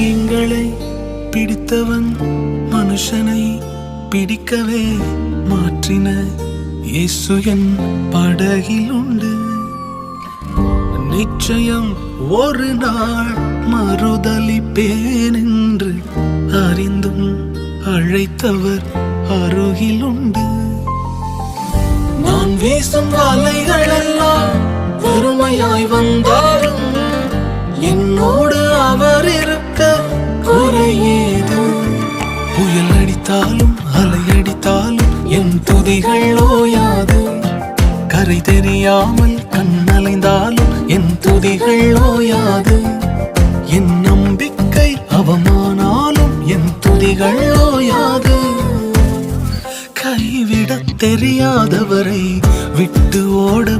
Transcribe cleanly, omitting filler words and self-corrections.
மீன்களை பிடித்தவன் மனுஷனை பிடிக்கவே மாற்றின இயேசு என் படகில் உண்டு. நிச்சயம் ஒரு நாள் மறுதலிப்பேன் என்று அறிந்தும் அழைத்தவர் அருகில் உண்டு. நான் வீசும் வலைகள் எல்லாம் வெறுமையாய் வந்தாலும் என்னோடு அவர் இருக்க குறையேது. புயல் அடித்தாலும் அலை அடித்தாலும் என் துதிகள் ஓயாது. கரை தெரியாமல் கண்ணலைந்தாலும் என் துதிகள் ஓயாது. என் நம்பிக்கை அவமானாலும் என் துதிகள் ஓயாது. கைவிடத் தெரியாதவரை விட்டு ஓட